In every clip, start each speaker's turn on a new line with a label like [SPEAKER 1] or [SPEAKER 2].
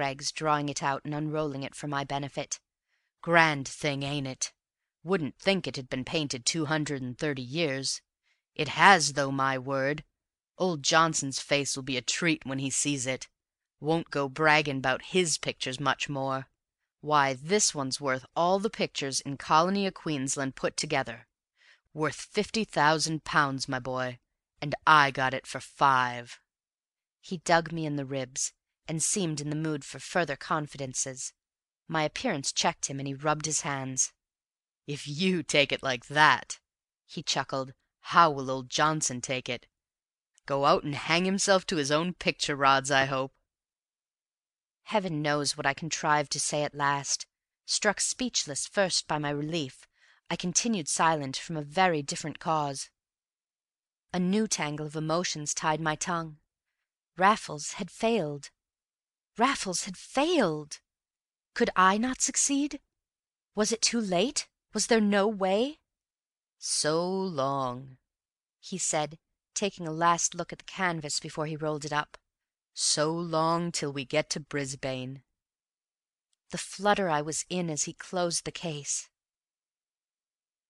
[SPEAKER 1] Craggs, drawing it out and unrolling it for my benefit. "Grand thing, ain't it? Wouldn't think it had been painted 230 years. It has, though, my word! Old Johnson's face'll be a treat when he sees it. Won't go bragging 'bout his pictures much more. Why, this one's worth all the pictures in Colony o' Queensland put together. Worth £50,000, my boy, and I got it for 5." He dug me in the ribs, and seemed in the mood for further confidences. My appearance checked him, and he rubbed his hands. "If you take it like that," he chuckled, "how will old Johnson take it? Go out and hang himself to his own picture rods, I hope." Heaven knows what I contrived to say at last. Struck speechless first by my relief, I continued silent from a very different cause. A new tangle of emotions tied my tongue. Raffles had failed. Raffles had failed! Could I not succeed? Was it too late? Was there no way? "So long," he said, taking a last look at the canvas before he rolled it up. "So long till we get to Brisbane." The flutter I was in as he closed the case.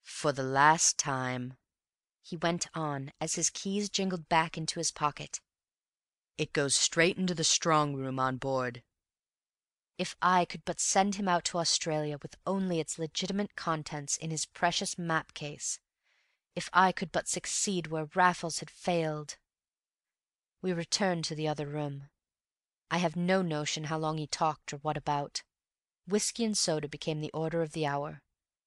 [SPEAKER 1] "For the last time," he went on, as his keys jingled back into his pocket, "it goes straight into the strong room on board." If I could but send him out to Australia with only its legitimate contents in his precious map case! If I could but succeed where Raffles had failed! We returned to the other room. I have no notion how long he talked or what about. Whiskey and soda became the order of the hour.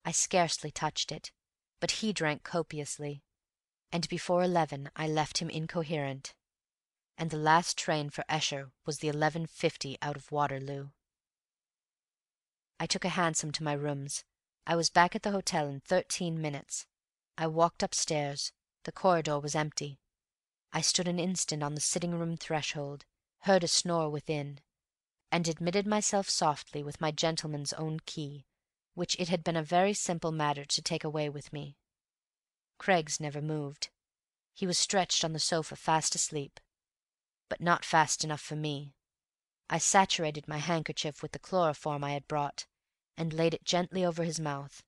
[SPEAKER 1] I scarcely touched it, but he drank copiously, and before 11 I left him incoherent, and the last train for Esher was the 11:50 out of Waterloo. I took a hansom to my rooms. I was back at the hotel in 13 minutes. I walked upstairs. The corridor was empty. I stood an instant on the sitting-room threshold, heard a snore within, and admitted myself softly with my gentleman's own key, which it had been a very simple matter to take away with me. Craggs never moved. He was stretched on the sofa fast asleep, but not fast enough for me. I saturated my handkerchief with the chloroform I had brought, and laid it gently over his mouth.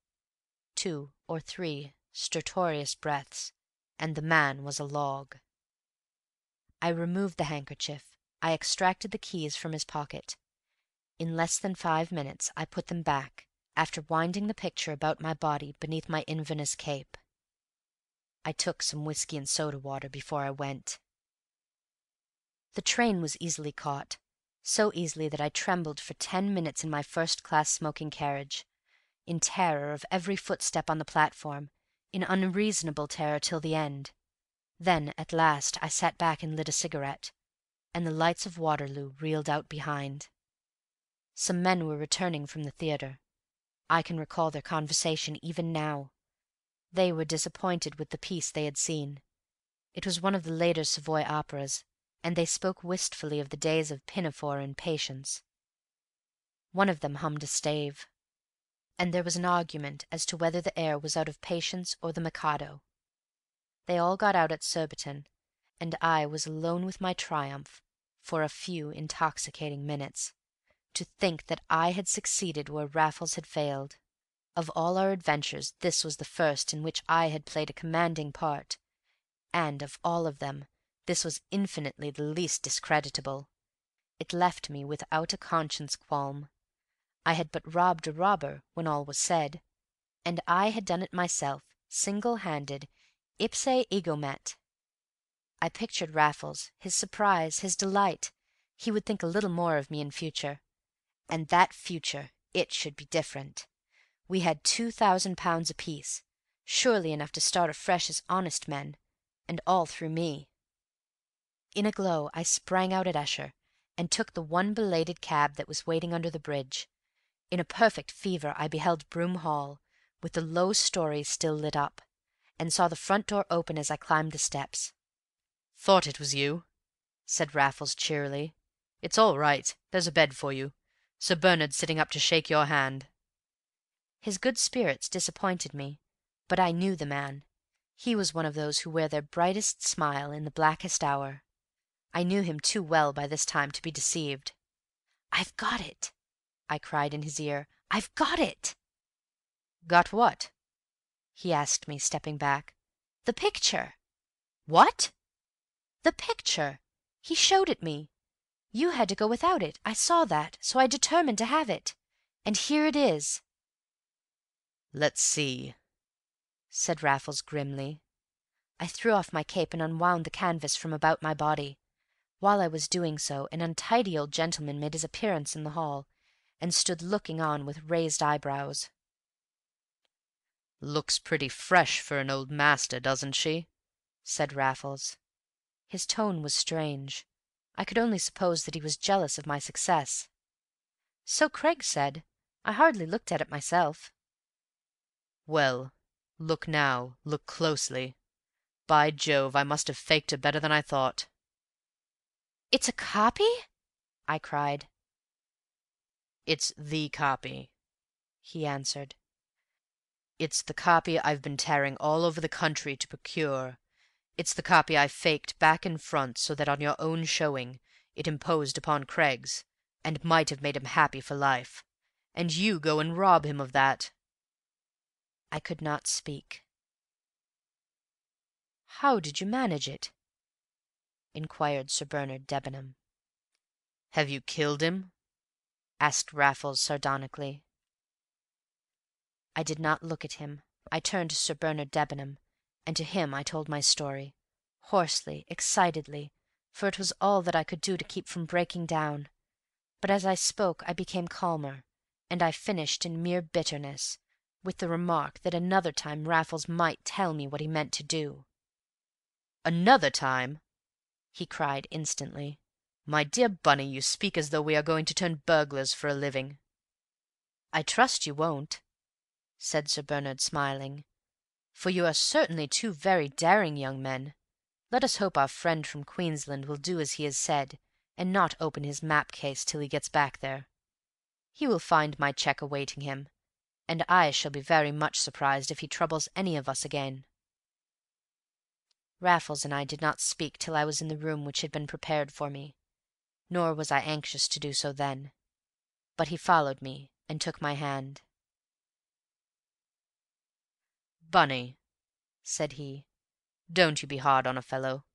[SPEAKER 1] 2 or 3 stertorous breaths, and the man was a log. I removed the handkerchief. I extracted the keys from his pocket. In less than 5 minutes I put them back, after winding the picture about my body beneath my Inverness cape. I took some whiskey and soda water before I went. The train was easily caught, so easily that I trembled for 10 minutes in my first-class smoking carriage, in terror of every footstep on the platform, in unreasonable terror till the end. Then at last I sat back and lit a cigarette, and the lights of Waterloo reeled out behind. Some men were returning from the theatre. I can recall their conversation even now. They were disappointed with the piece they had seen. It was one of the later Savoy operas, and they spoke wistfully of the days of Pinafore and Patience. One of them hummed a stave, and there was an argument as to whether the air was out of Patience or the Mikado. They all got out at Surbiton, and I was alone with my triumph for a few intoxicating minutes. To think that I had succeeded where Raffles had failed! Of all our adventures this was the first in which I had played a commanding part, and of all of them this was infinitely the least discreditable. It left me without a conscience qualm. I had but robbed a robber, when all was said, and I had done it myself, single-handed, ipse egomet. I pictured Raffles, his surprise, his delight. He would think a little more of me in future. And that future, it should be different. We had £2,000 apiece, surely enough to start afresh as honest men, and all through me. In a glow I sprang out at Esher, and took the one belated cab that was waiting under the bridge. In a perfect fever I beheld Broom Hall, with the low story still lit up, and saw the front door open as I climbed the steps. "Thought it was you," said Raffles cheerily. "It's all right. There's a bed for you. Sir Bernard's sitting up to shake your hand." His good spirits disappointed me, but I knew the man. He was one of those who wear their brightest smile in the blackest hour. I knew him too well by this time to be deceived. "I've got it!" I cried in his ear. "I've got it!" "Got what?" he asked me, stepping back. "The picture." "What?" "The picture. He showed it me. You had to go without it. I saw that, so I determined to have it. And here it is."
[SPEAKER 2] "Let's see,"
[SPEAKER 1] said Raffles grimly. I threw off my cape and unwound the canvas from about my body. While I was doing so, an untidy old gentleman made his appearance in the hall, and stood looking on with raised eyebrows.
[SPEAKER 2] "Looks pretty fresh for an old master, doesn't she?"
[SPEAKER 1] said Raffles. His tone was strange. I could only suppose that he was jealous of my success. So Cragg said. I hardly looked at it myself.
[SPEAKER 2] "Well, look now, look closely. By Jove, I must have faked her better than I thought."
[SPEAKER 1] "It's a copy?" I cried.
[SPEAKER 2] "It's the copy," he answered. "It's the copy I've been tearing all over the country to procure. It's the copy I faked back and front so that on your own showing it imposed upon Cragg's, and might have made him happy for life. And you go and rob him of that."
[SPEAKER 1] I could not speak. "How did you manage it?" inquired Sir Bernard Debenham.
[SPEAKER 2] "Have you killed him?"
[SPEAKER 1] asked Raffles sardonically. I did not look at him. I turned to Sir Bernard Debenham, and to him I told my story, hoarsely, excitedly, for it was all that I could do to keep from breaking down. But as I spoke I became calmer, and I finished in mere bitterness, with the remark that another time Raffles might tell me what he meant to do.
[SPEAKER 2] "Another time!"
[SPEAKER 1] he cried instantly.
[SPEAKER 2] "My dear Bunny, you speak as though we are going to turn burglars for a living."
[SPEAKER 1] "I trust you won't," said Sir Bernard, smiling, "for you are certainly two very daring young men. Let us hope our friend from Queensland will do as he has said, and not open his map case till he gets back there. He will find my cheque awaiting him, and I shall be very much surprised if he troubles any of us again." Raffles and I did not speak till I was in the room which had been prepared for me, nor was I anxious to do so then. But he followed me, and took my hand.
[SPEAKER 2] "Bunny," said
[SPEAKER 1] he,
[SPEAKER 2] "don't you be hard on a fellow.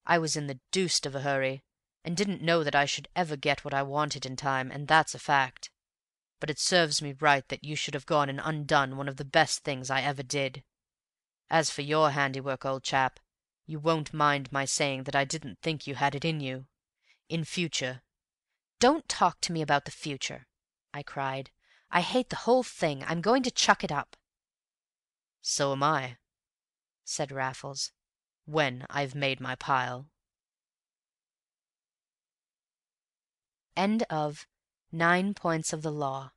[SPEAKER 2] I was in the deuced of a hurry, and didn't know that I should ever get what I wanted in time, and that's a fact. But it serves me right that you should have gone and undone one of the best things I ever did. As for your handiwork, old chap, you won't mind my saying that I didn't think you had it in you. In future—"
[SPEAKER 1] "Don't talk to me about the future," I cried. "I hate the whole thing. I'm going to chuck it up."
[SPEAKER 2] "So am I,"
[SPEAKER 1] said Raffles,
[SPEAKER 2] "when I've made my pile."
[SPEAKER 1] End of 9 Points of the Law